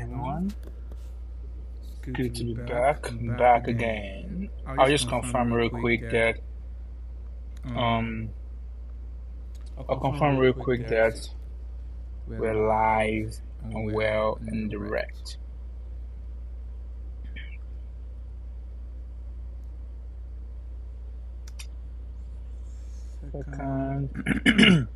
everyone. It's Good to be back again. I'll just confirm real quick that I'll confirm real quick that we're live and well and direct. Second.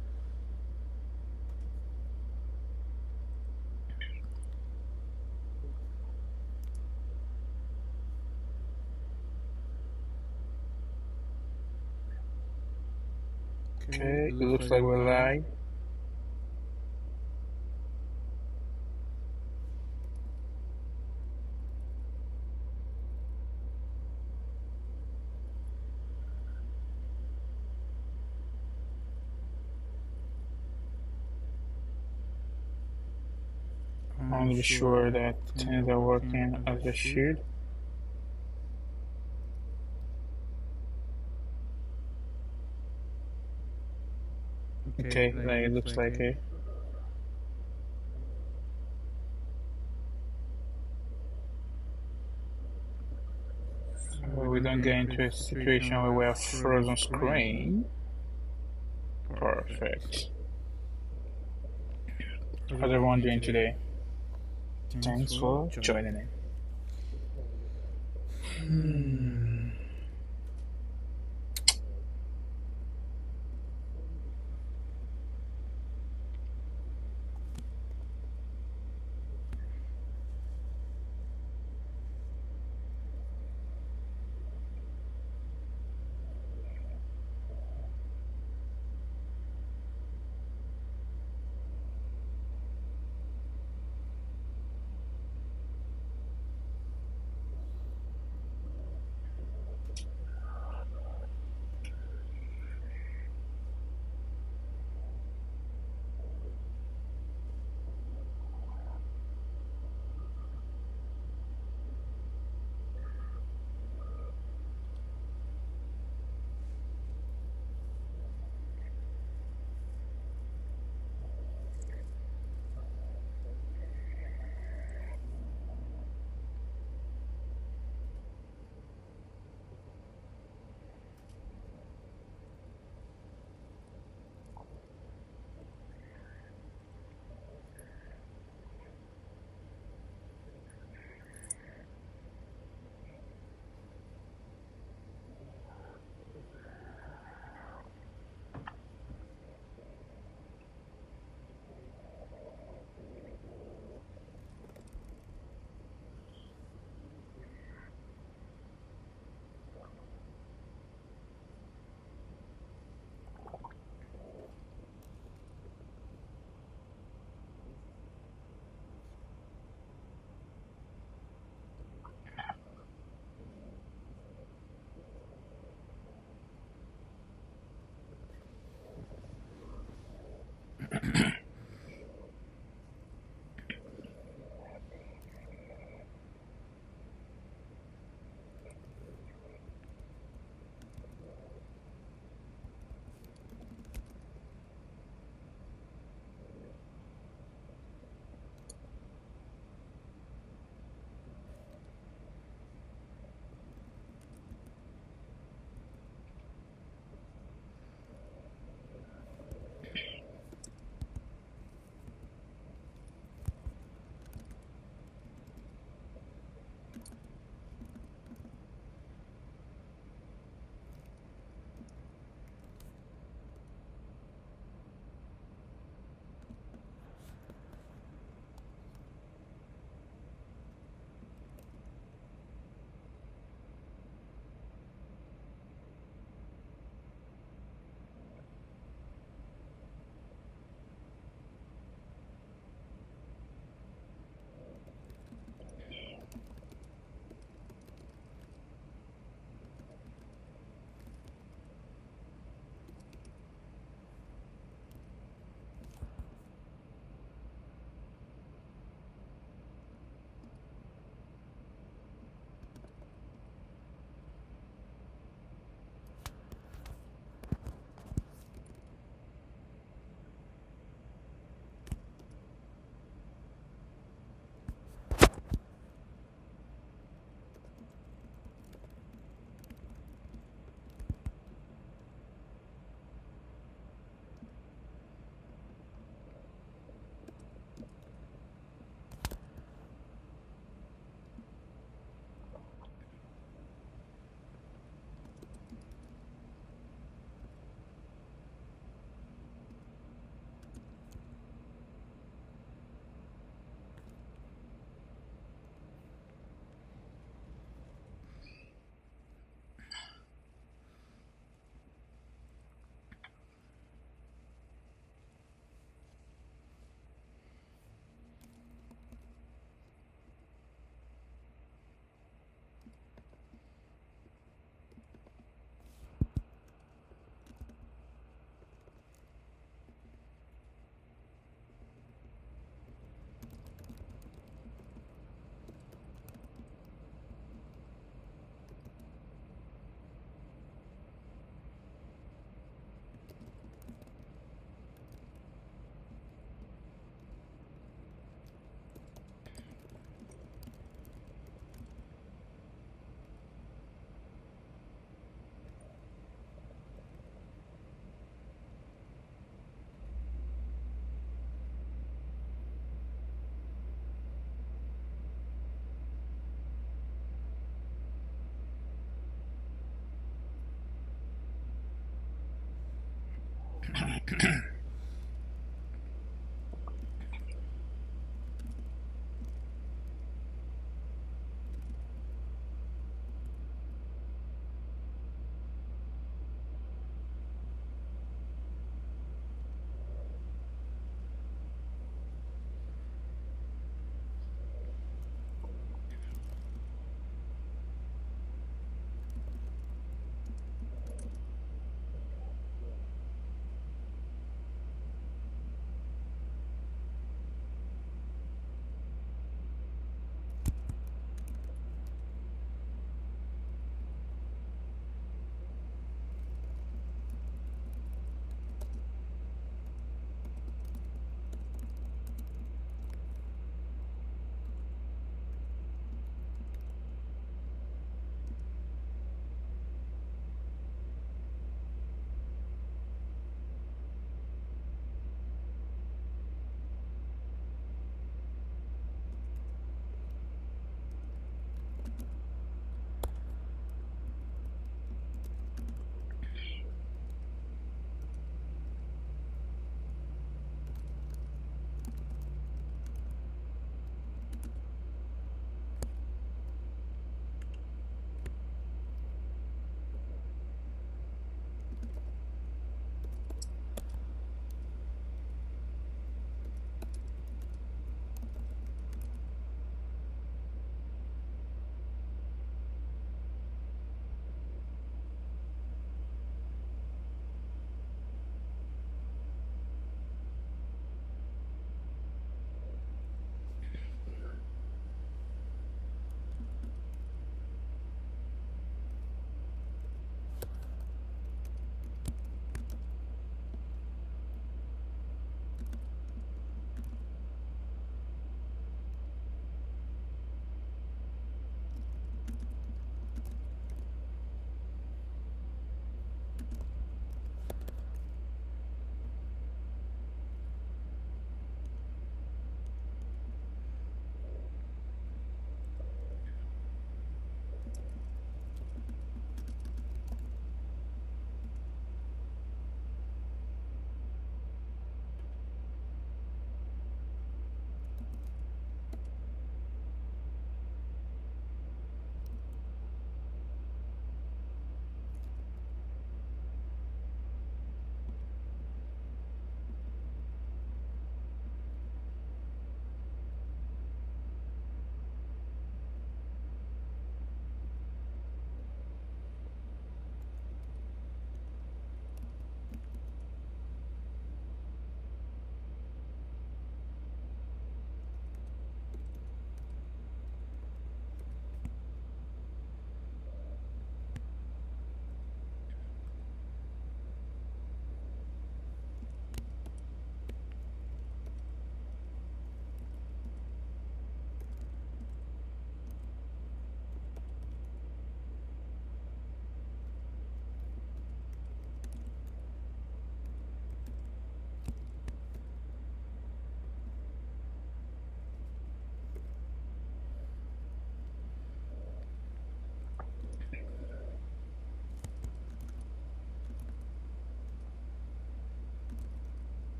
Okay, it looks like we're live. I'm really sure that things are working as they should. Okay, it looks like it. So we don't get into a situation where we have frozen screen. Perfect. How's everyone doing today? Thanks for joining in.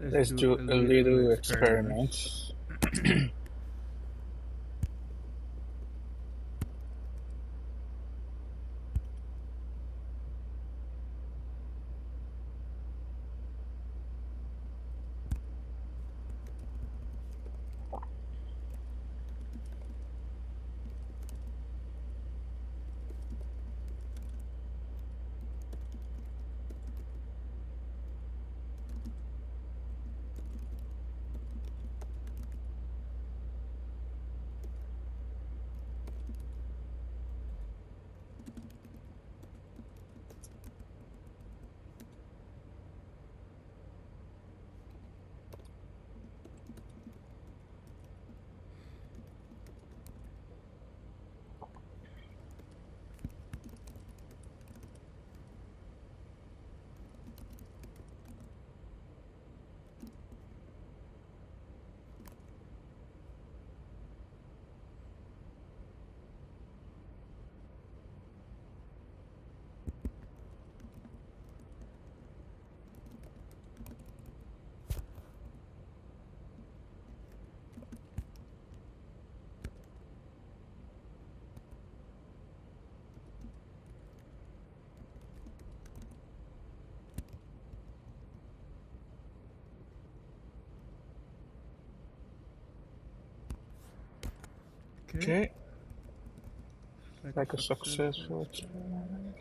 Let's do a little experiment. Okay, like a successful experiment.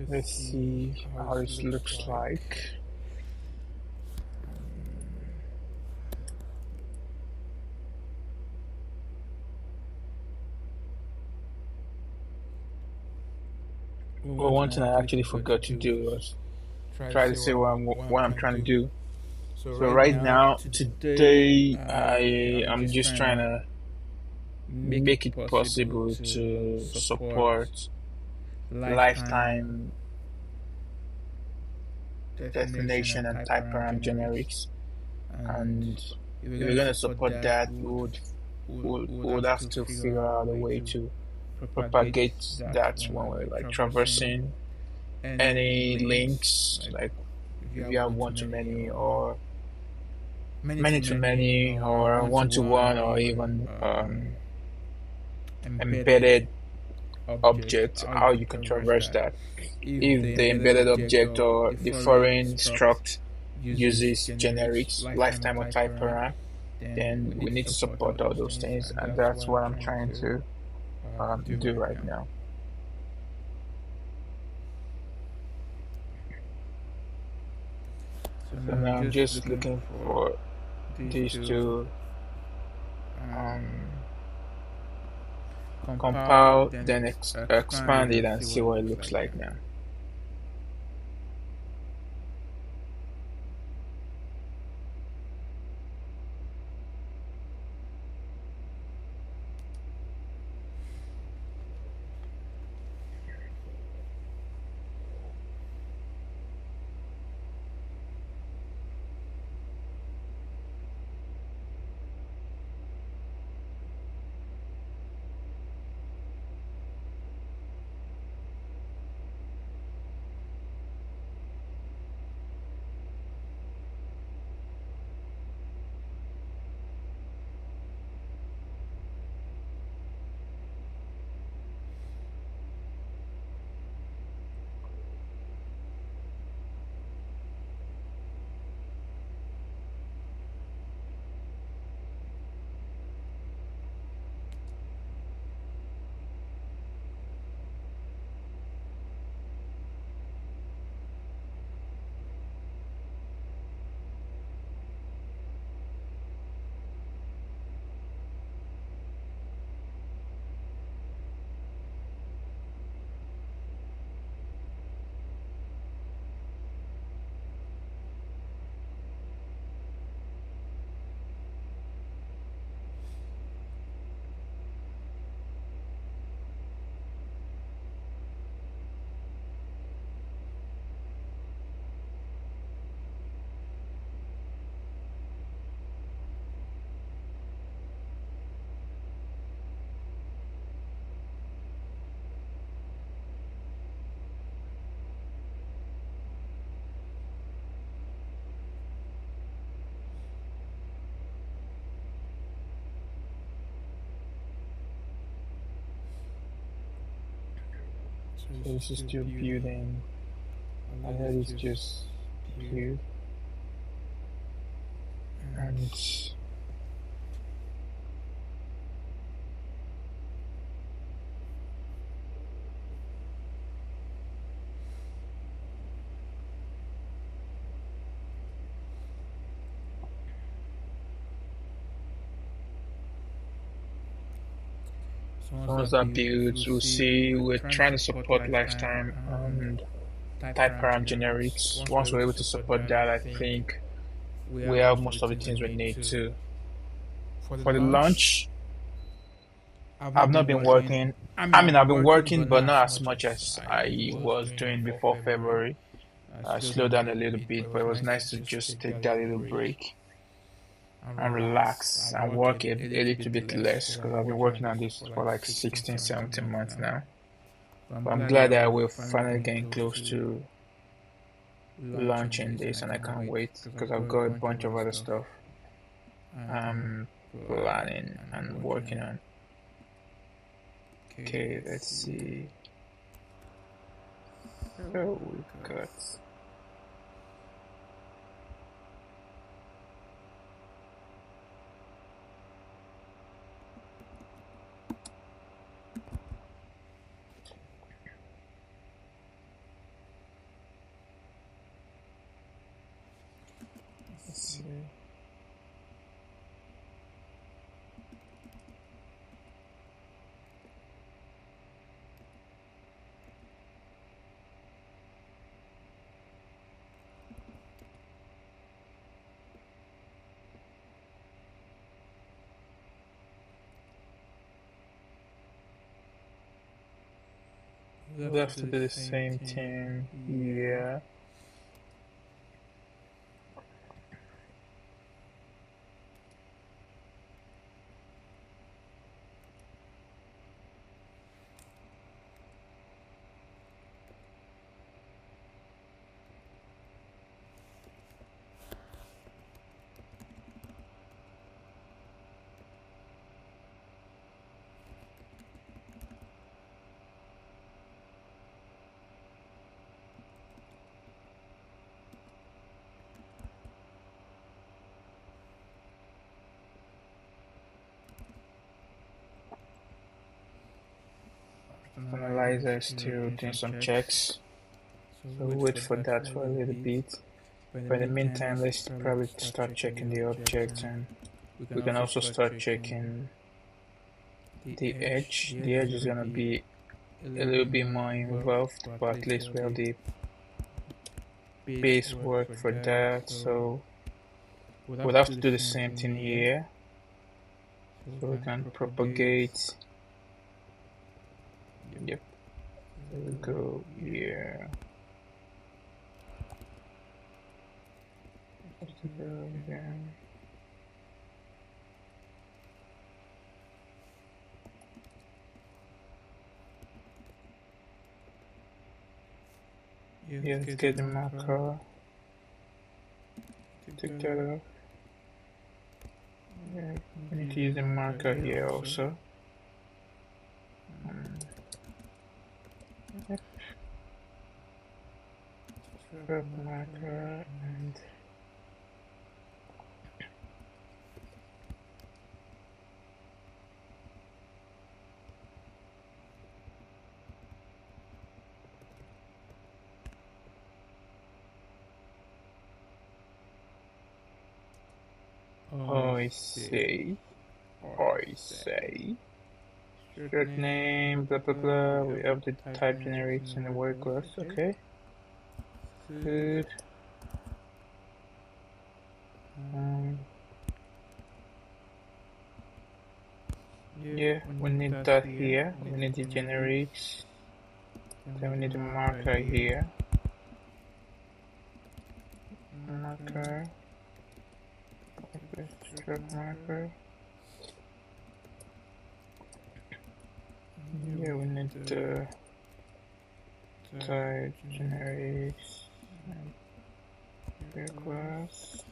Let's see how this looks like. Well, one thing I actually forgot to do was try to say what I'm trying to do. So right now, today, I'm just trying to make it possible to support lifetime definition and type param generics. And if we're going to support that, we would have to figure out a way to propagate that when we're like traversing any links, like if you have one to many or many to many or one to one or even embedded object, how you can traverse that. If the embedded object or the foreign struct uses generics, lifetime or type param, then we need to support all those things, and that's what I'm trying to do right now. So now I'm just looking for these to compile, then expand it and see what it looks like now. So this is still building, and that is just build, and once that builds, we'll see we're trying to support lifetime and type param generics. Once we're able to support that, I think we have most of the things we need to. For the launch, I've not been working. I've been working, but not as much as I was doing before February. I slowed down a little bit, but it was nice to just take that little break and relax and work a little bit less because I've been working on this for like 16, 17 months now. But I'm glad that we're finally getting close to launching this, and I can't wait because I've got a bunch of other stuff I'm planning and working on. Okay, let's see. So we've got Let's see. We have to do the same thing. Yeah. Analyzer is still doing some checks, so we'll wait for that for a little bit. But in the meantime, let's probably start checking the object, and we can also start checking the edge. The edge is gonna be a little bit more involved, but at least we have the base work for that, so we'll have to do the same thing here. So we can propagate. Yep. There we go. Yeah. Yeah, let's get the marker. Take that off. Yeah, we need to use the marker here also. Yep. Drop marker and I say. Short name, blah blah blah. We have the type generates in the word class. Okay. Good. Yeah, we need that here. We need the generates. Then we need a marker here. Marker. Stroke marker. Yeah, we need the type generates and class.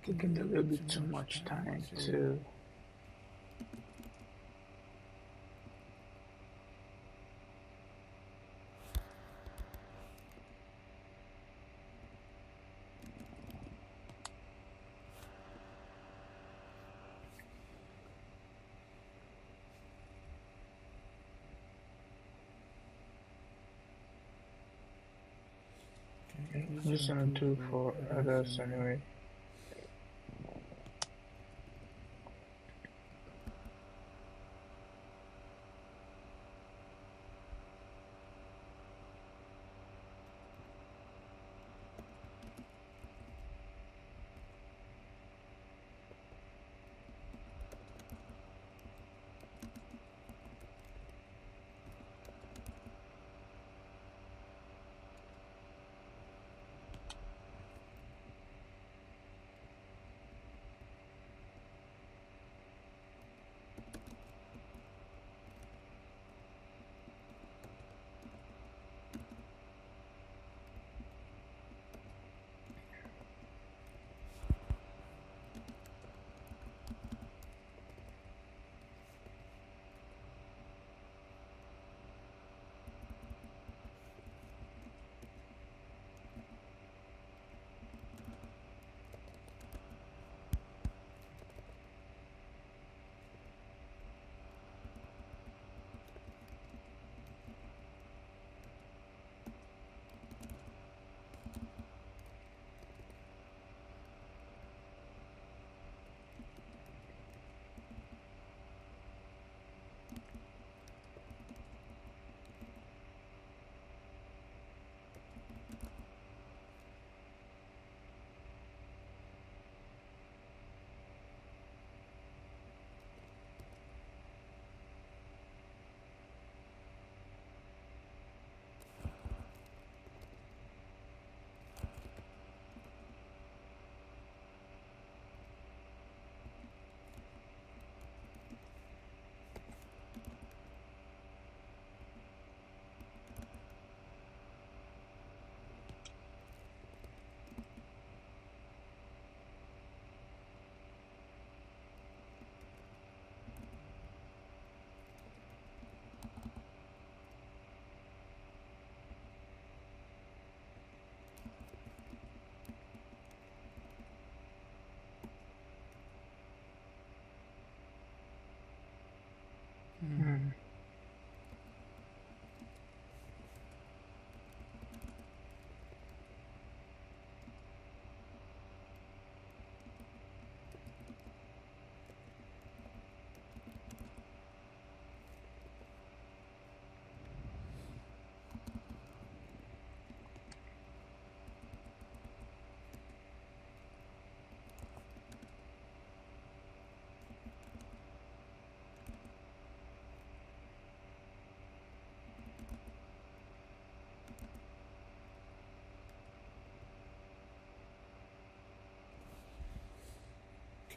Taking a little bit too much time to I'm just gonna do for others anyway.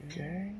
Okay.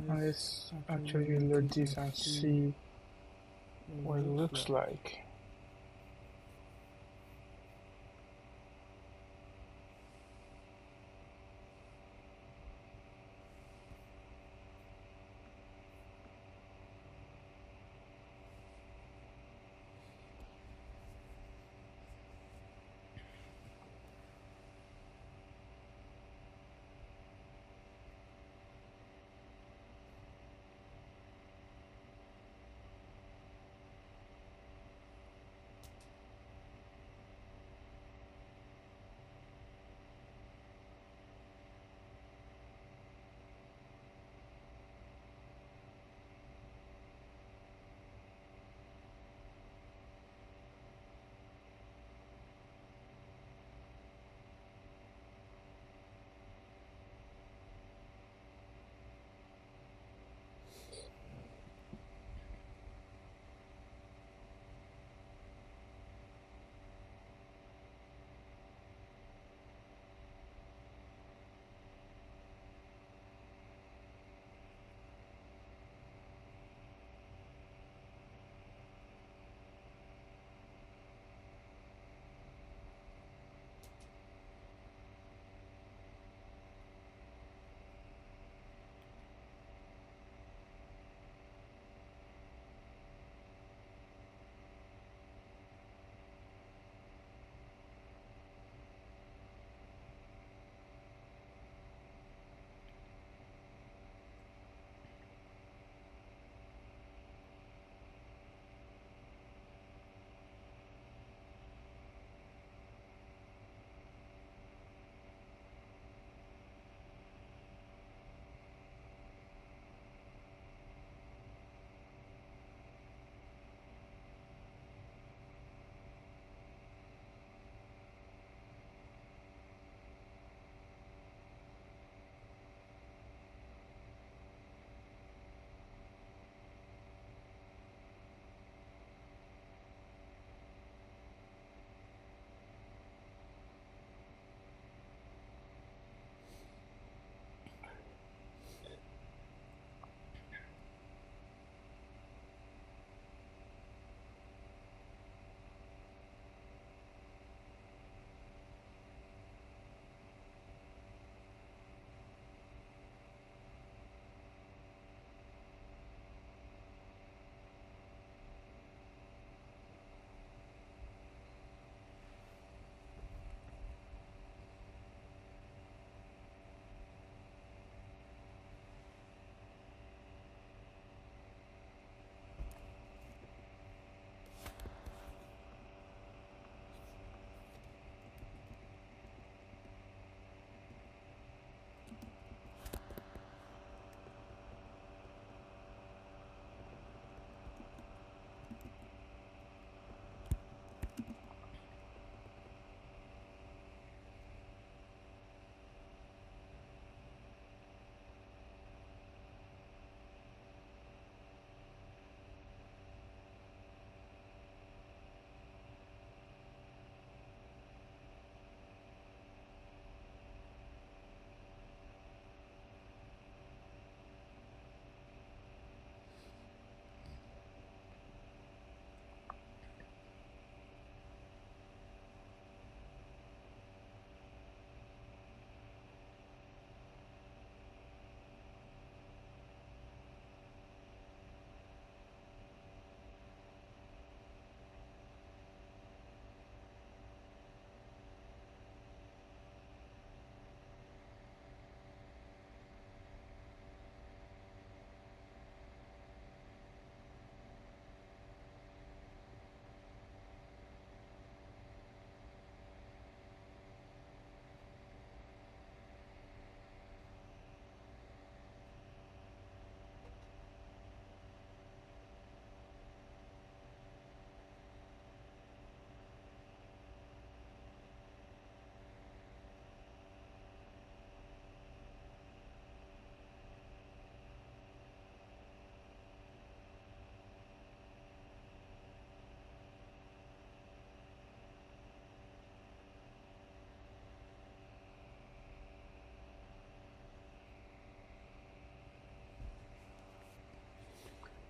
Let's actually reload this and see what it looks like.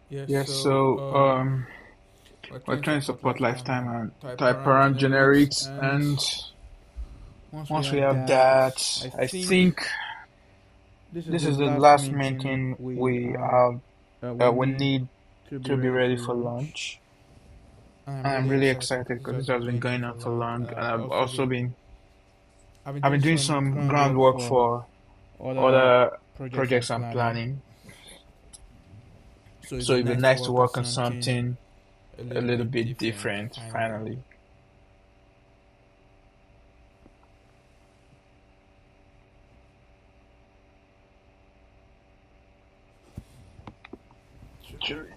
Yes, Yes, so so we're we're trying to trying to support support lifetime lifetime and and type type around around generics, generics, and and once we once we have have that, that, I I think think this is this the is the last last main main thing thing we we have we we need need to be to be ready ready for for launch. launch. And I'm And I'm really really excited excited because this because has this been has been going on going for on for long. long, and I've also been I've been I've doing been doing some some groundwork groundwork for for other other projects I'm projects I'm planning. planning. So it's So been it'd be nice to nice to work on work on something something a a little little bit bit different different finally. finally. Sure.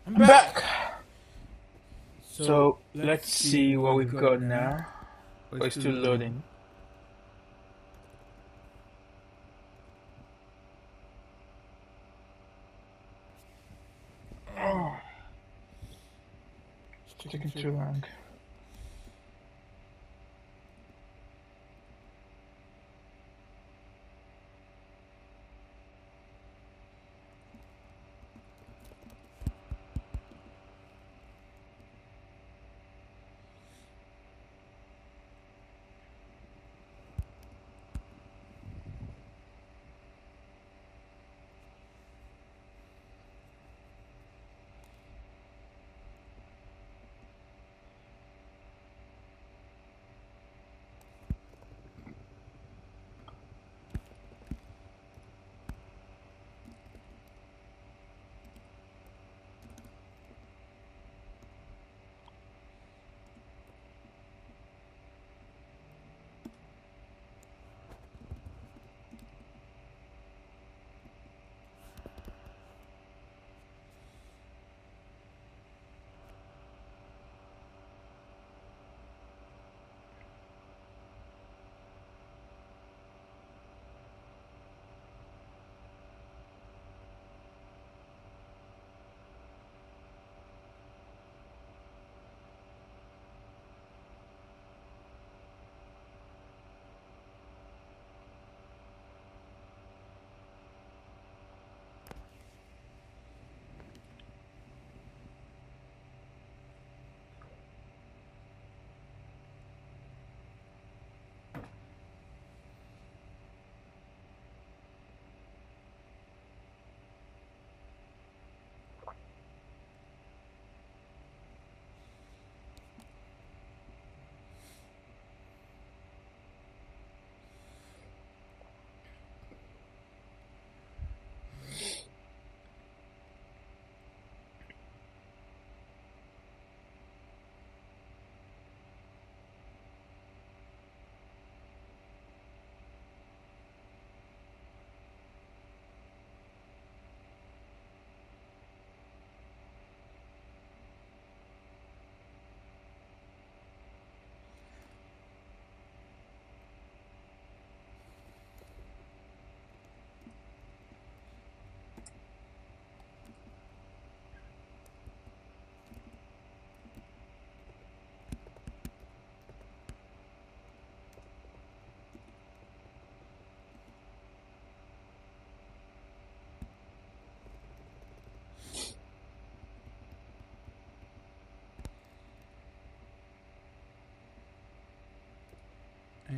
I'm I'm back. back. So So let's let's see see what what we've we've got got now. now. Oh, Oh, it's it's still still loading. loading. Oh, It's it's taking taking too too long. long.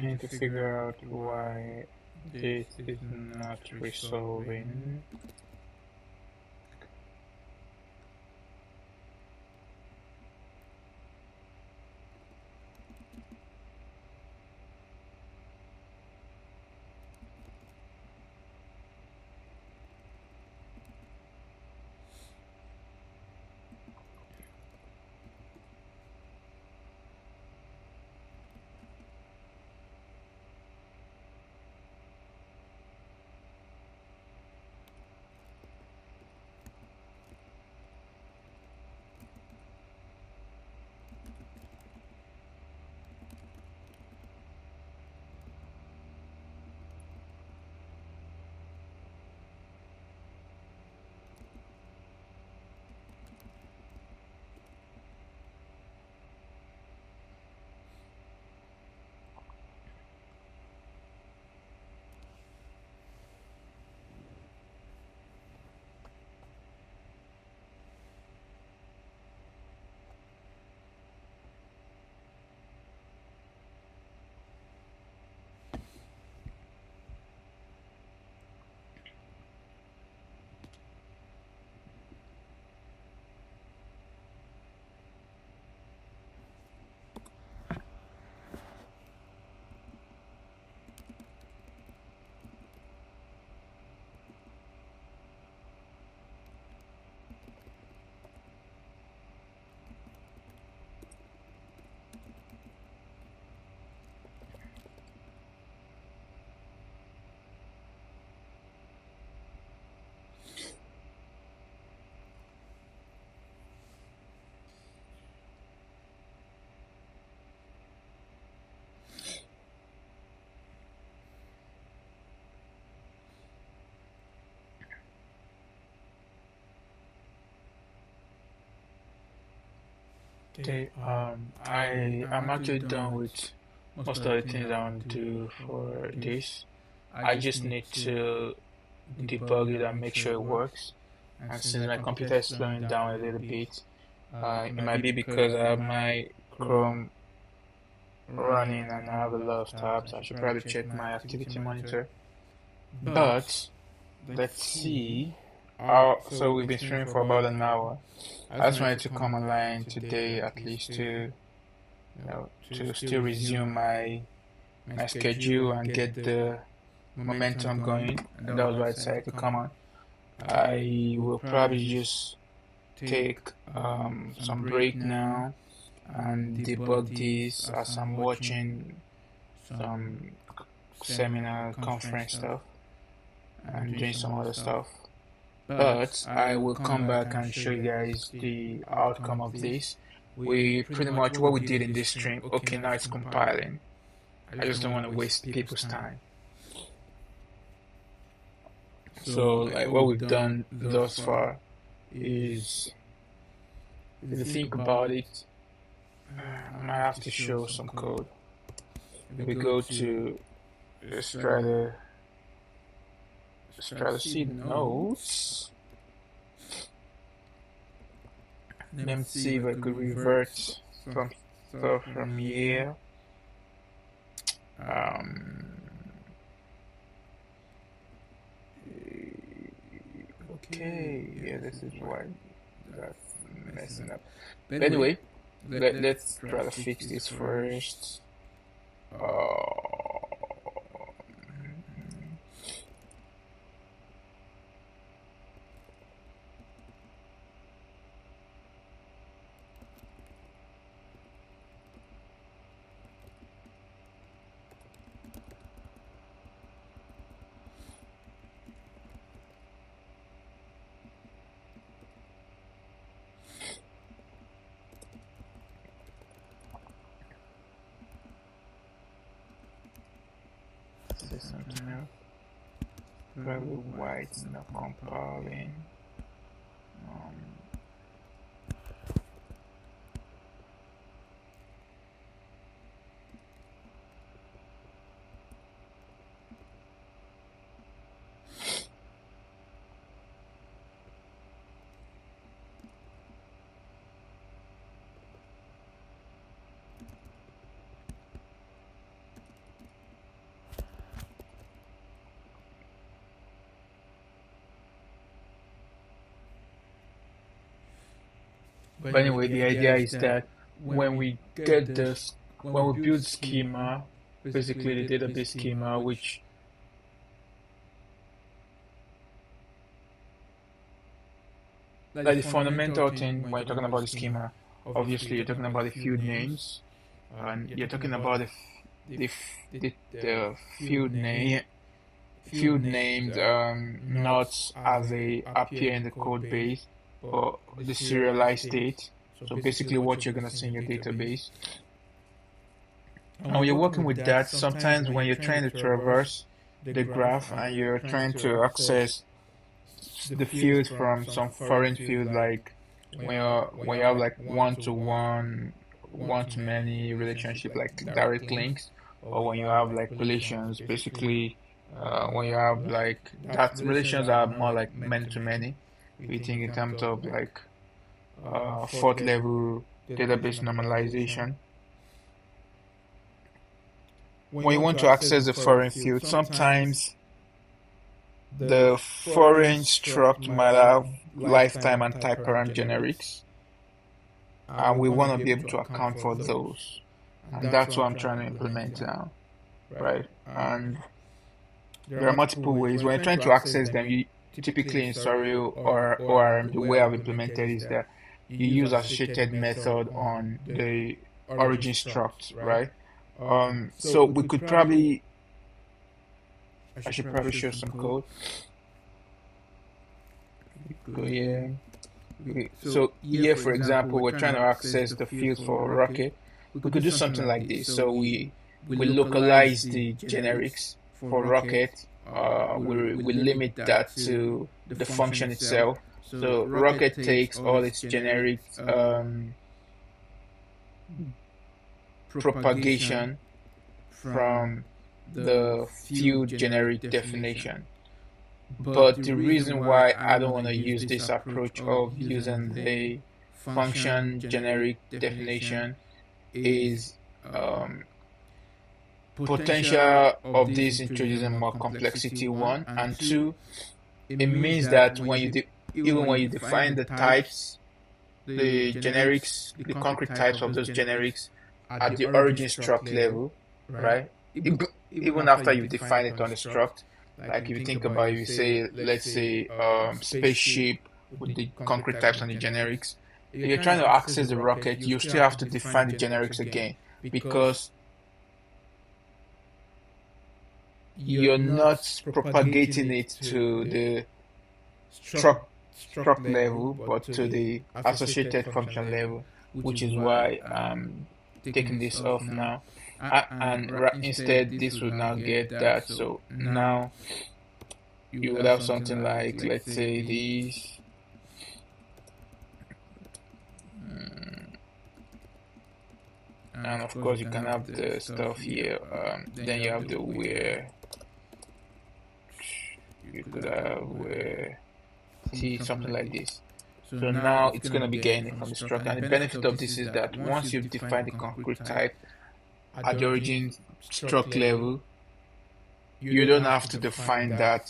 trying to figure out why this is not resolving. Okay, I'm actually done with most of the things I want to do for this. I just need to debug it and make sure it works. And since my computer is slowing down a little bit, it might be because I have my Chrome running and I have a lot of tabs. I should probably check my activity monitor. But let's see. So we've been streaming for about an hour. I just wanted to come online today at least to still resume my schedule and get the momentum going. And that was why I decided to come on. I will probably just take some break now and debug this as I'm watching some seminar conference stuff and doing some other stuff. But I will come back and show you guys the outcome of this. We pretty much what we did in this stream. Okay, now it's compiling. I just don't want to waste people's time. So like what we've done thus far is, if you think about it, I might have to show some code. If we go to Strata Seed Notes, let me see if I could revert some stuff from here. Okay, yeah, this is why that's messing up. But anyway, let's try to fix this first. Say something else. Probably why it's not compiling. But anyway, the idea is that when we get this, when we build schema, basically the database schema, which like the fundamental thing when you're talking about the schema, obviously you're talking about the field names, and you're talking about the field names not as they appear in the code base, but the serialized state. So basically what you're gonna see in your database. And when you're working with that, sometimes when you're trying to traverse the graph and you're trying to access the field from some foreign field, like when you have like one-to-one, one-to-many relationship, like direct links, or when you have like relations, basically when you have like that relations are more like many-to-many. We think in terms of like fourth level database normalization. When you want to access the foreign field, sometimes the foreign struct might have lifetime and type parent generics, and we want to be able to account for those. And that's what I'm trying to implement now, right? And there are multiple ways. When you're trying to access them, you typically in Surreal or ORM, the way I've implemented is that you use associated method on the origin struct, right? So we could probably, I should probably show some code. So yeah. Okay. So here, for example, we're trying to access the field for Rocket. We could do something like this. So we localize the generics for Rocket. We limit that to the function itself. So Rocket takes all its generic propagation from the field generic definition. But the reason why I don't want to use this approach of using the function generic definition is potential of this introducing more complexity, one, and two, it means that even when you define the types, the generics, the concrete types of those generics at the origin struct level, right? Even after you define it on the struct, like if you think about it, you say, let's say, spaceship with the concrete types on the generics. If you're trying to access the rocket, you still have to define the generics again because you're not propagating it to the struct level, but to the associated function level, which is why I'm taking this off now. And instead, this will now get that. So now you would have something like, let's say, these. And of course, you can have the stuff here. Then you have the where. You could have where T, something like this. So now it's going to be getting it from the struct. And the benefit of this is that once you've defined the concrete type at the origin struct level, you don't have to define that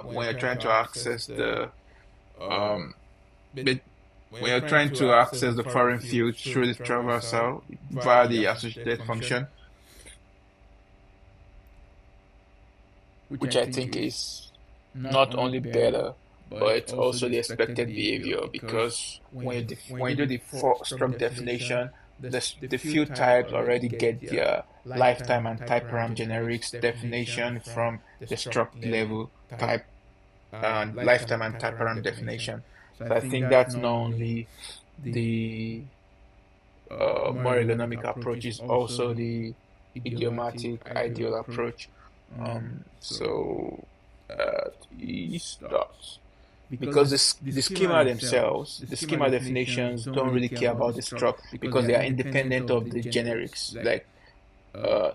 when you're trying to access the when you're trying to access the foreign field through the traversal via the associated function, which I think is not only better, but it's also the expected behavior, because when you do the struct definition, the field types already get their lifetime and type param generics definition from the struct level type and lifetime and type param definition. So I think that's not only the more ergonomic approach, is also the idiomatic ideal approach. So he starts because the schema themselves, the schema definitions don't really care about the struct because they are independent of the generics. Like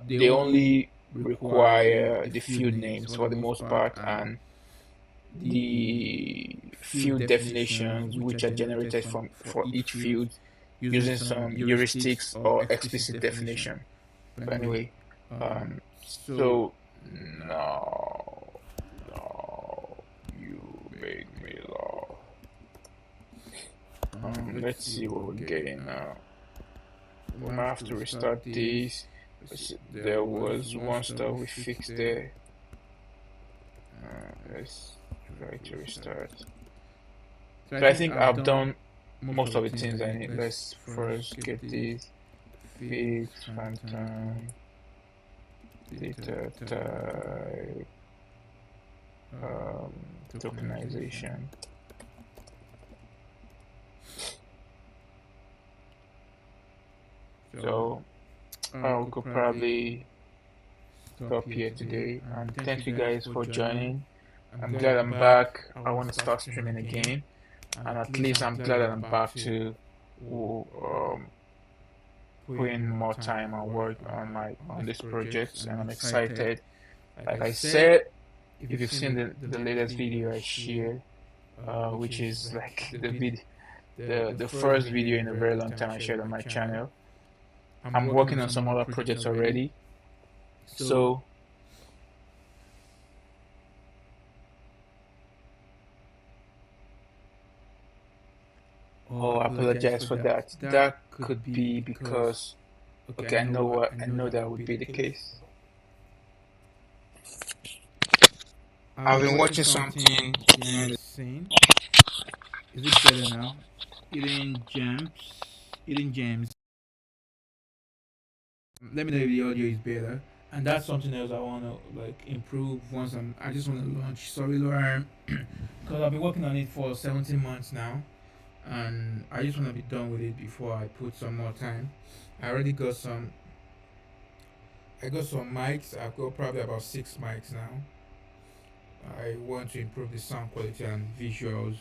they only require the field names for the most part and the field definitions, which are generated from for each field using some heuristics or explicit definition. But anyway, so now you make me laugh. Let's see what we're getting now. We might have to restart this. There was one stuff we fixed there. Let's try to restart. So I think I've done most of the things I need. Let's first get this fix, phantom, data type, tokenization. So I could probably stop here today. And thank you guys for joining. I'm glad I'm back. I want to start streaming again. And at least I'm glad that I'm back to putting more time and work on this project, and I'm excited. Like I said, if you've seen the latest video I shared, which is like the first video in a very long time I shared on my channel. I'm working on some other projects already. So I apologize for that. That could be because okay, I know that would be the case. I've been watching something behind the scene. Is it better now? Eating gems. Eating gems. Let me know if the audio is better. And that's something else I want to like improve once I just want to launch Surreal-orm because I've been working on it for 17 months now, and I just want to be done with it before I put some more time. I already got some. I got some mics. I've got probably about 6 mics now. I want to improve the sound quality and visuals.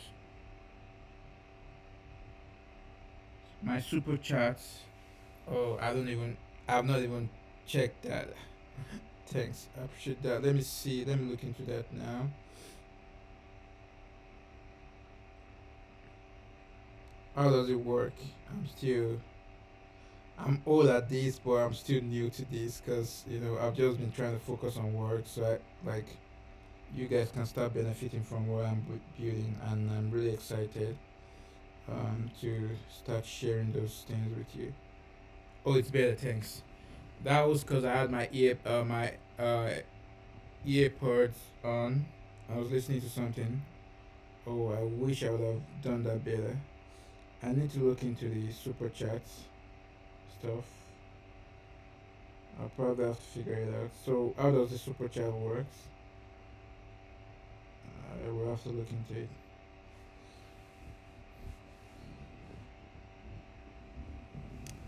My super chats. Oh, I've not even checked that. Thanks, I appreciate that. Let me see. Let me look into that now. How does it work? I'm old at this, but I'm still new to this because I've just been trying to focus on work, so you guys can start benefiting from what I'm building, and I'm really excited to start sharing those things with you. Oh, it's better. Thanks. That was because I had my earpods on. I was listening to something. Oh, I wish I would have done that better. I need to look into the super chats stuff. I'll probably have to figure it out. So, how does the super chat works? I will have to look into it.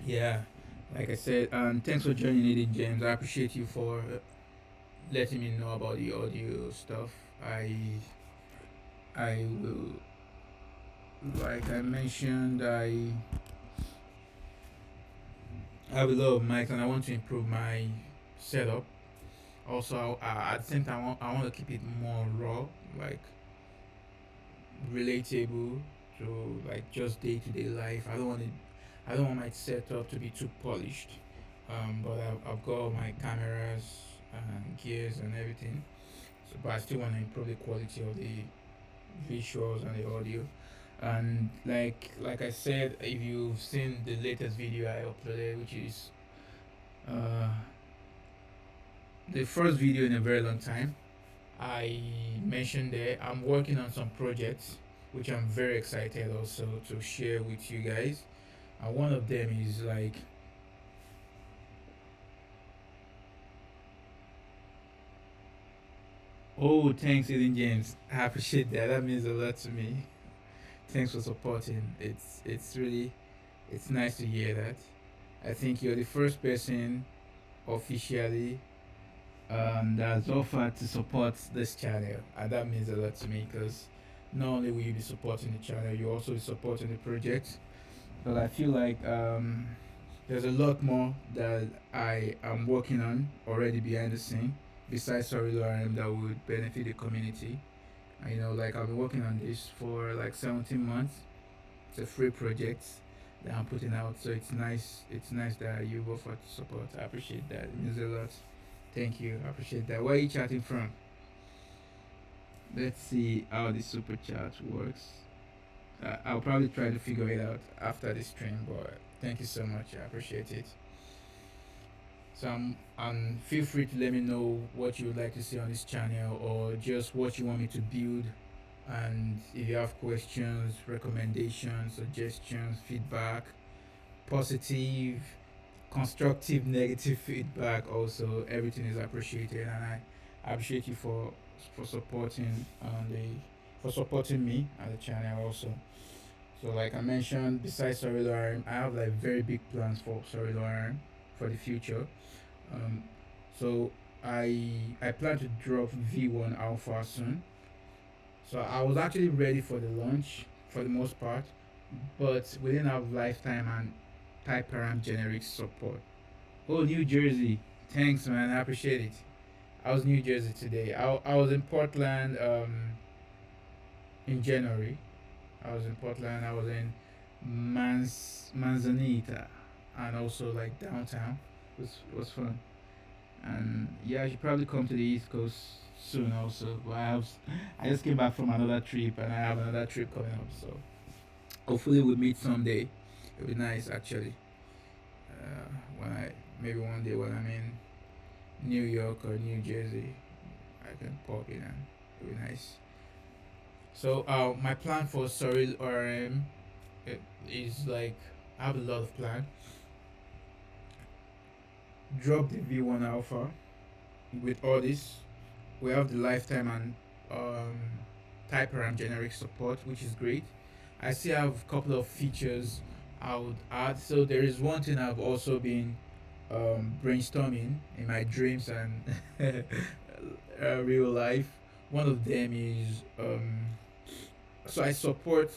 Yeah, like I said, thanks for joining it, James. I appreciate you for letting me know about the audio stuff. I will, like I mentioned, I have a lot of mics and I want to improve my setup. Also, at the same time, I want to keep it more raw, like relatable to like just day to day life. I don't want my setup to be too polished. But I've got all my cameras and gears and everything. So, but I still want to improve the quality of the visuals and the audio. And like I said, if you've seen the latest video I uploaded, which is the first video in a very long time, I mentioned there I'm working on some projects which I'm very excited also to share with you guys. And one of them is like oh, thanks, Eden James. I appreciate that. That means a lot to me. Thanks for supporting. It's nice to hear that. I think you're the first person officially that's offered to support this channel, and that means a lot to me because not only will you be supporting the channel, you also be supporting the project. But I feel like there's a lot more that I am working on already behind the scene besides SurrealORM that would benefit the community. Like I've been working on this for like 17 months. It's a free project that I'm putting out, so it's nice. It's nice that you offer to support. I appreciate that. It means a lot. Thank you. I appreciate that. Where are you chatting from? Let's see how the super chat works. I'll probably try to figure it out after this stream. But thank you so much. I appreciate it. So feel free to let me know what you would like to see on this channel or just what you want me to build. And if you have questions, recommendations, suggestions, feedback, positive, constructive, negative feedback, also everything is appreciated. And I appreciate you for supporting the for supporting me and the channel also. So like I mentioned, besides SurrealORM, I have like very big plans for SurrealORM for the future. Um, so I plan to drop V1 Alpha soon. So I was actually ready for the launch for the most part, but we didn't have lifetime and type param generic support. Oh, New Jersey. Thanks, man. I appreciate it. I was in New Jersey today. I was in Portland in January. I was in Portland. I was in Manzanita, and also like downtown. It was fun. And yeah, I should probably come to the East Coast soon also. But I just came back from another trip, and I have another trip coming up. So hopefully we'll meet someday. It'll be nice actually. When I maybe one day when I'm in New York or New Jersey, I can pop in and it'll be nice. So my plan for Surreal-orm is like I have a lot of plan. Drop the V1 Alpha with all this. We have the lifetime and type param generic support, which is great. I still have a couple of features I would add. So there is one thing I've also been brainstorming in my dreams and real life. One of them is so I support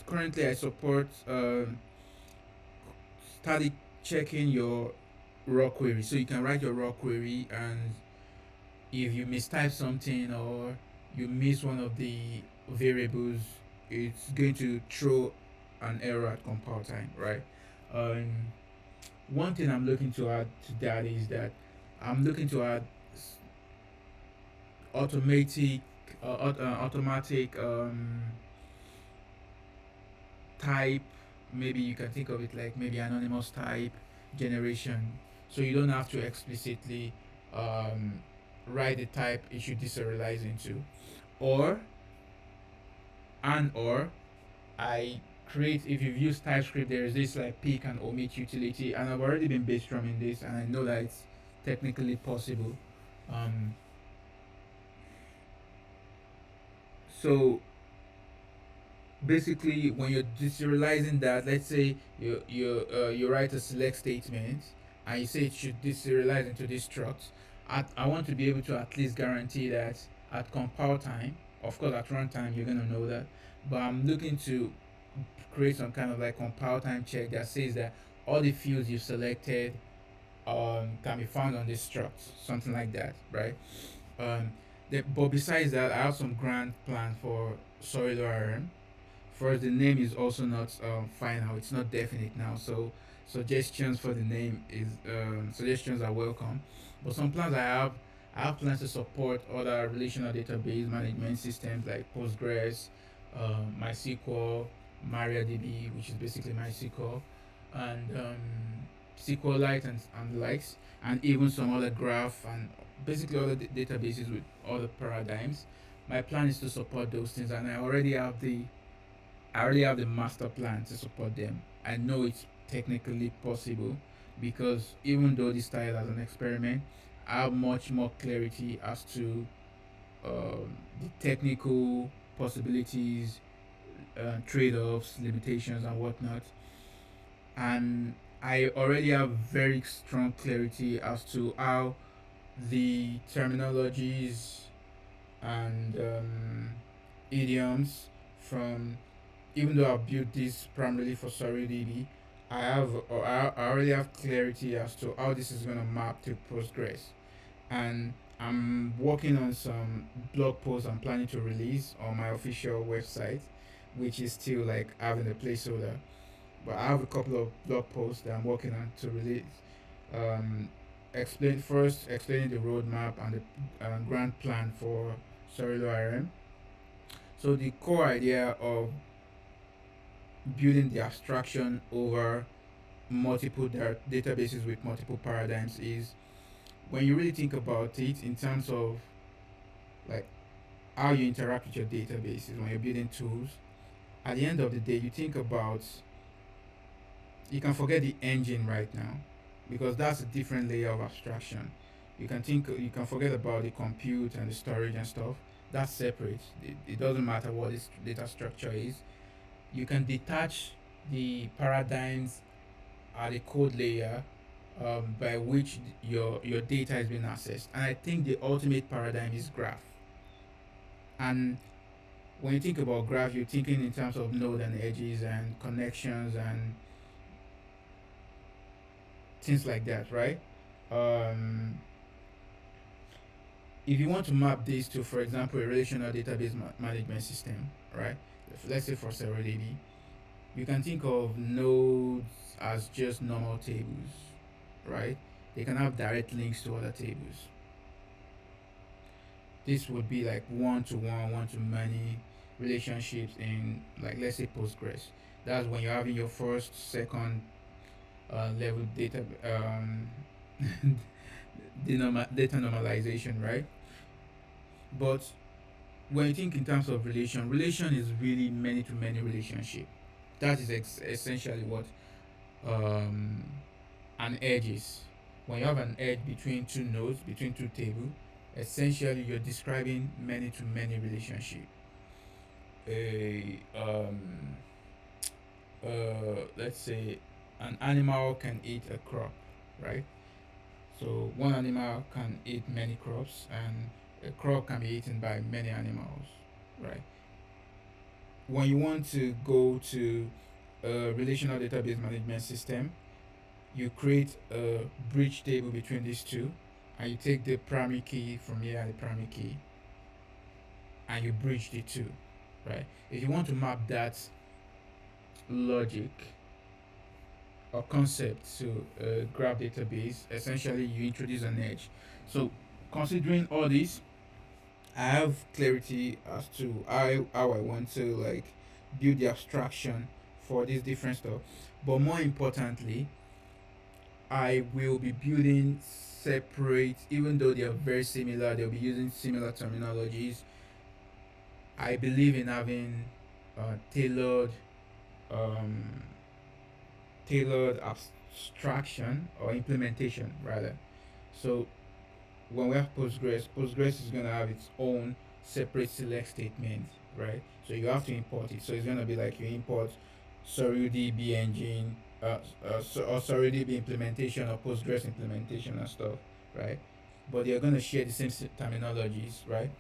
static checking your raw query. So you can write your raw query, and if you mistype something or you miss one of the variables, it's going to throw an error at compile time, right? Um, One thing I'm looking to add to that is that I'm looking to add automatic, automatic type. Maybe you can think of it like maybe anonymous type generation, so you don't have to explicitly um, write the type it should deserialize into, or or I create if you've used TypeScript, there is this like pick and omit utility, and I've already been basestrumming this, and I know that it's technically possible. Um, so basically, when you're deserializing that, let's say you write a select statement, and you say it should deserialize into this struct. I want to be able to at least guarantee that at compile time, of course at runtime you're gonna know that, but I'm looking to create some kind of like compile time check that says that all the fields you selected can be found on this struct, something like that, right? Um, but besides that, I have some grand plan for SurrealORM. First, the name is also not final; it's not definite now. So suggestions for the name is suggestions are welcome. But some plans I have plans to support other relational database management systems like Postgres, MySQL, MariaDB, which is basically MySQL, and SQLite and the likes, and even some other graph and basically other databases with other paradigms. My plan is to support those things, and I already have the master plan to support them. I know it's technically possible because even though this started as an experiment, I have much more clarity as to the technical possibilities, trade-offs, limitations, and whatnot. And I already have very strong clarity as to how the terminologies and idioms from, even though I built this primarily for SurrealDB, I already have clarity as to how this is gonna map to Postgres, and I'm working on some blog posts I'm planning to release on my official website, which is still like having a placeholder. But I have a couple of blog posts that I'm working on to release. Um, explaining the roadmap and the grand plan for SurrealORM. So the core idea of building the abstraction over multiple databases with multiple paradigms is when you really think about it in terms of like how you interact with your databases when you're building tools. At the end of the day, you think about, you can forget the engine right now because that's a different layer of abstraction. You can forget about the compute and the storage and stuff. That's separate. It doesn't matter what this data structure is. You can detach the paradigms at the code layer by which your data is being accessed. And I think the ultimate paradigm is graph. And when you think about graph, you're thinking in terms of node and edges and connections and things like that, right? Um, if you want to map this to, for example, a relational database management system, right? Let's say for SurrealDB, you can think of nodes as just normal tables, right? They can have direct links to other tables. This would be like one to one, one to many relationships in, like, let's say Postgres. That's when you're having your first, second level data data normalization, right? But when you think in terms of relation is really many to many relationship. That is essentially what um, an edge is. When you have an edge between two nodes, between two tables, essentially you're describing many to many relationship. A let's say an animal can eat a crop, right? So one animal can eat many crops, and a crop can be eaten by many animals, right? When you want to go to a relational database management system, you create a bridge table between these two, and you take the primary key from here and the primary key, and you bridge the two, right? If you want to map that logic or concept to a graph database, essentially you introduce an edge. So considering all this, I have clarity as to how I want to like build the abstraction for this different stuff. But more importantly, I will be building separate, even though they are very similar, they'll be using similar terminologies. I believe in having tailored um, tailored abstraction or implementation rather. So when we have Postgres is gonna have its own separate select statement, right? So you have to import it. So it's gonna be like you import SurrealDB engine, or SurrealDB implementation or Postgres implementation and stuff, right? But they're gonna share the same terminologies, right?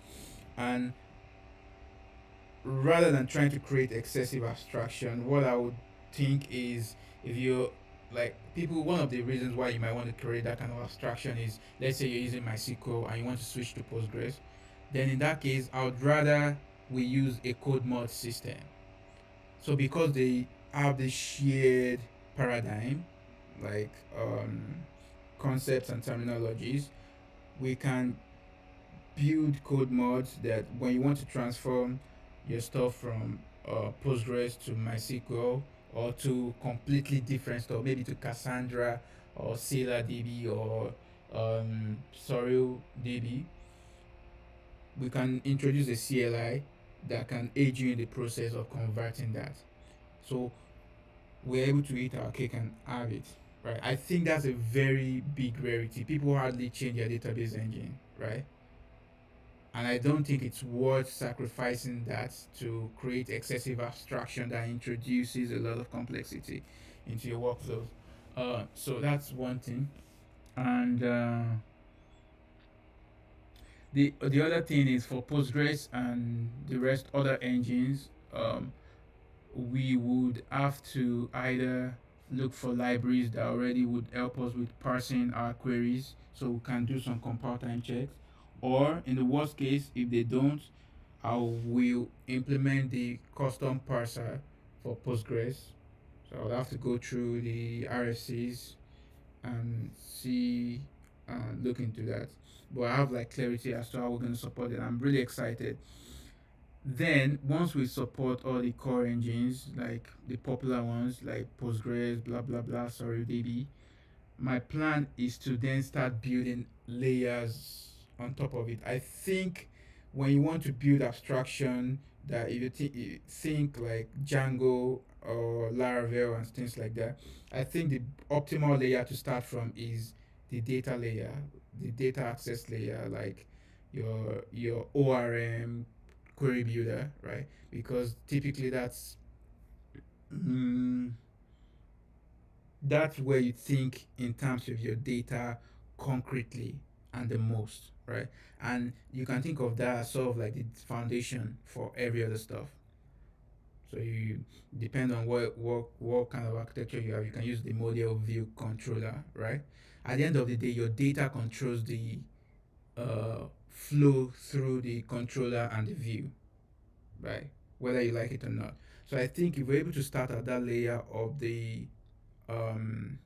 And rather than trying to create excessive abstraction, what I would think is, if you like people, one of the reasons why you might want to create that kind of abstraction is, let's say you're using MySQL and you want to switch to Postgres, then in that case I would rather we use a code mod system. So because they have this shared paradigm, like concepts and terminologies, we can build code mods that when you want to transform your stuff from Postgres to MySQL or to completely different stuff, maybe to Cassandra or SailorDB or SurrealDB, we can introduce a CLI that can aid you in the process of converting that. So we're able to eat our cake and have it, right? I think that's a very big rarity. People hardly change their database engine, right? And I don't think it's worth sacrificing that to create excessive abstraction that introduces a lot of complexity into your workflows. So that's one thing. And the other thing is for Postgres and the rest other engines, we would have to either look for libraries that already would help us with parsing our queries so we can do some compile time checks, or in the worst case if they don't, I will implement the custom parser for Postgres. So I'll have to go through the RFCs and see, look into that. But I have like clarity as to how we're going to support it. I'm really excited. Then once we support all the core engines, like the popular ones like Postgres, blah blah blah, SurrealDB, my plan is to then start building layers on top of it. I think when you want to build abstraction, that if you think like Django or Laravel and things like that, I think the optimal layer to start from is the data layer, the data access layer, like your ORM query builder, right? Because typically mm, that's where you think in terms of your data concretely and the most, right? And you can think of that as sort of like the foundation for every other stuff. So you depend on what kind of architecture you have. You can use the model view controller, right? At the end of the day, your data controls the flow through the controller and the view, right? Whether you like it or not. So I think if we're able to start at that layer of um,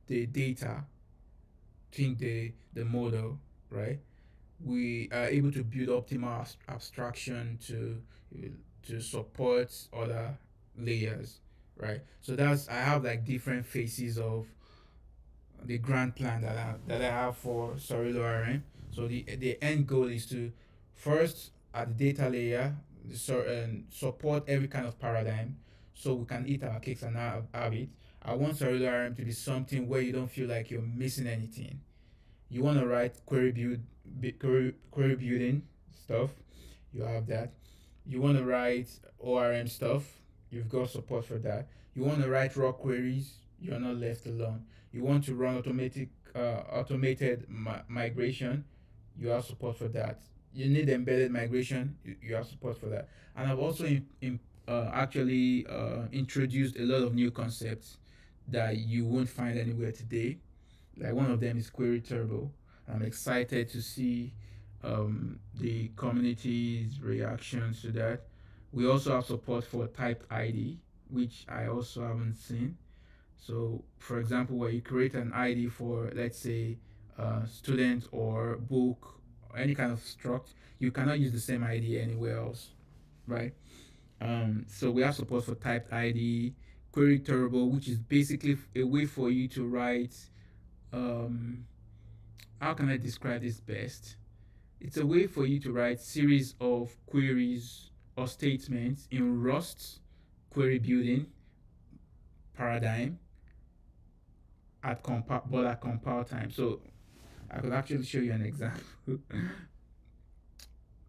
the data, think the model, right? We are able to build optimal abstraction to support other layers, right? So that's I have like different phases of the grand plan that I have for SurrealORM. So the end goal is to first at the data layer and support every kind of paradigm, so we can eat our cakes and have it. I want SurrealORM to be something where you don't feel like you're missing anything. You want to write query building stuff, you have that. You want to write ORM stuff, you've got support for that. You want to write raw queries, you're not left alone. You want to run automated migration, you have support for that. You need embedded migration, you have support for that. And I've also actually introduced a lot of new concepts that you won't find anywhere today. Like one of them is Query Turbo. I'm excited to see the community's reactions to that. We also have support for typed ID, which I also haven't seen. So, for example, where you create an ID for, let's say, student or book, or any kind of struct, you cannot use the same ID anywhere else, right? So we have support for typed ID, Query Turbo, which is basically a way for you to write um, how can I describe this best? It's a way for you to write series of queries or statements in Rust query building paradigm at compile time. So I could actually show you an example.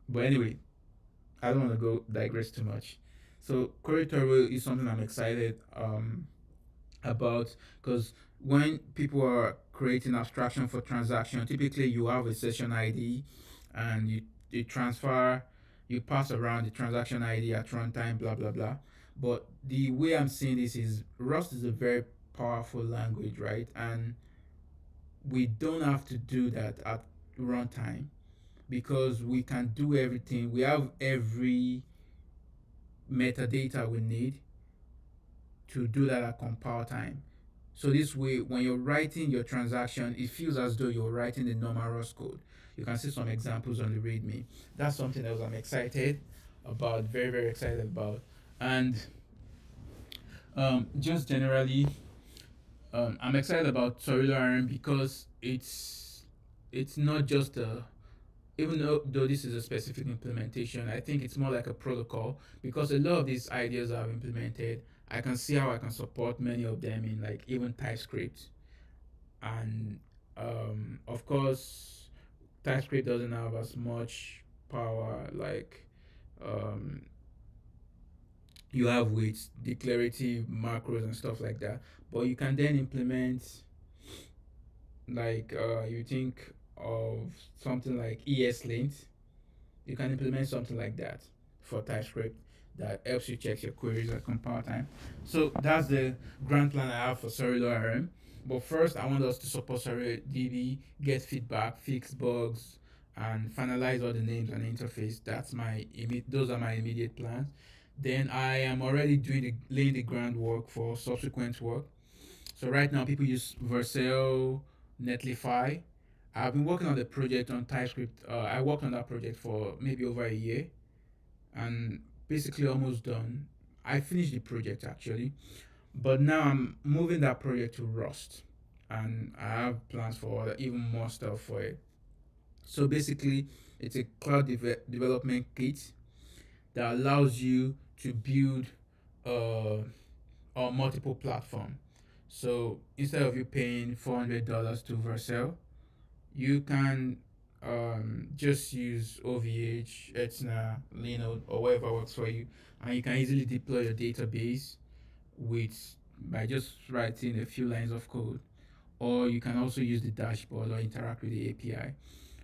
But anyway, I don't want to go digress too much. So query turbo is something I'm excited about because when people are creating abstraction for transaction, typically you have a session ID and you transfer, you pass around the transaction ID at runtime, blah blah blah. But the way I'm seeing this is Rust is a very powerful language, right? And we don't have to do that at runtime because we can do everything. We have every metadata we need to do that at compile time. So this way, when you're writing your transaction, it feels as though you're writing the normal Rust code. You can see some examples on the README. That's something else I'm excited about, very, very excited about. And just generally, I'm excited about SurrealORM because it's not just a even though this is a specific implementation, I think it's more like a protocol because a lot of these ideas I've implemented, I can see how I can support many of them in like even TypeScript. And of course, TypeScript doesn't have as much power like um, you have with declarative macros and stuff like that. But you can then implement like you think of something like ESLint. You can implement something like that for TypeScript that helps you check your queries at compile time. So that's the grand plan I have for SurrealORM. But first, I want us to support SurrealDB, get feedback, fix bugs, and finalize all the names and interface. Those are my immediate plans. Then I am already laying the groundwork for subsequent work. So right now, people use Vercel, Netlify. I've been working on the project on TypeScript. I worked on that project for maybe over a year, and basically almost done. I finished the project actually, but now I'm moving that project to Rust, and I have plans for even more stuff for it. So basically, it's a cloud development kit that allows you to build uh, on multiple platform. So instead of you paying $400 to Vercel, you can just use OVH, Etna, Linode, or whatever works for you, and you can easily deploy your database with by just writing a few lines of code. Or you can also use the dashboard or interact with the API.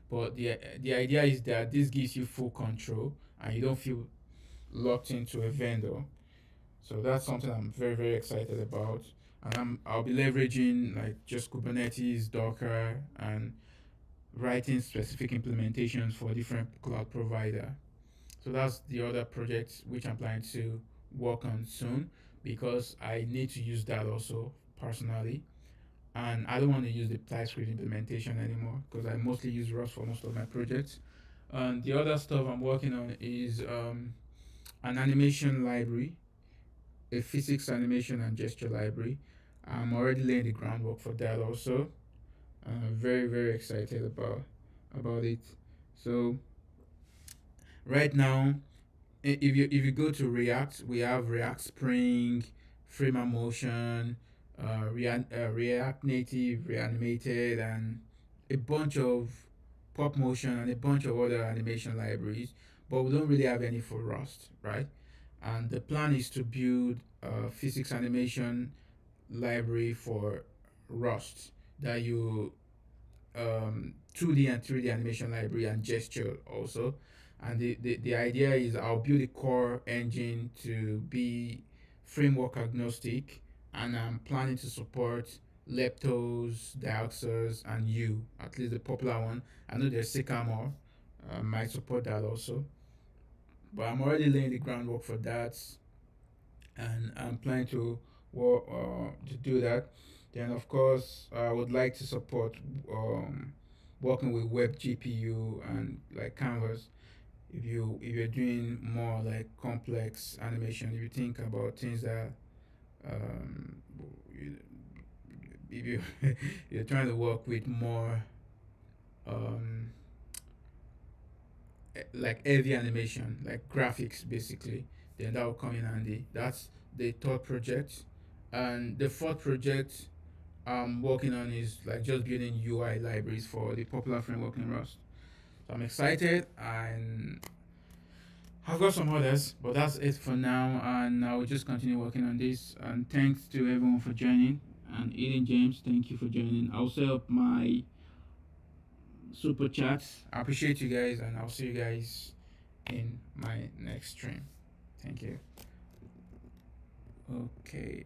But the idea is that this gives you full control and you don't feel locked into a vendor. So that's something I'm very very excited about. And I'll be leveraging like just Kubernetes, Docker, and writing specific implementations for different cloud provider. So that's the other project which I'm planning to work on soon because I need to use that also personally. And I don't want to use the TypeScript implementation anymore because I mostly use Rust for most of my projects. And the other stuff I'm working on is an animation library, a physics animation and gesture library. I'm already laying the groundwork for that also. I'm very very excited about it. So right now, if you go to React, we have React Spring, Frame Motion, React Native, Reanimated, and a bunch of Pop Motion and a bunch of other animation libraries. But we don't really have any for Rust, right? And the plan is to build a physics animation library for Rust that you 2D and 3D animation library and gesture also. And the idea is I'll build a core engine to be framework agnostic, and I'm planning to support Leptos, Dioxers, and U, at least the popular one. I know there's Sycamore, might support that also. But I'm already laying the groundwork for that, and I'm planning to work to do that. Then of course I would like to support working with web GPU and like Canvas. If you're doing more like complex animation, if you think about things that um, if you you're trying to work with more um, like heavy animation, like graphics basically, then that will come in handy. That's the third project, and the fourth project I'm working on is like just building UI libraries for the popular framework in Rust. So I'm excited, and I've got some others, but that's it for now, and I will just continue working on this. And thanks to everyone for joining. And Eden James, thank you for joining. I'll set up my super chats. I appreciate you guys, and I'll see you guys in my next stream. Thank you. Okay.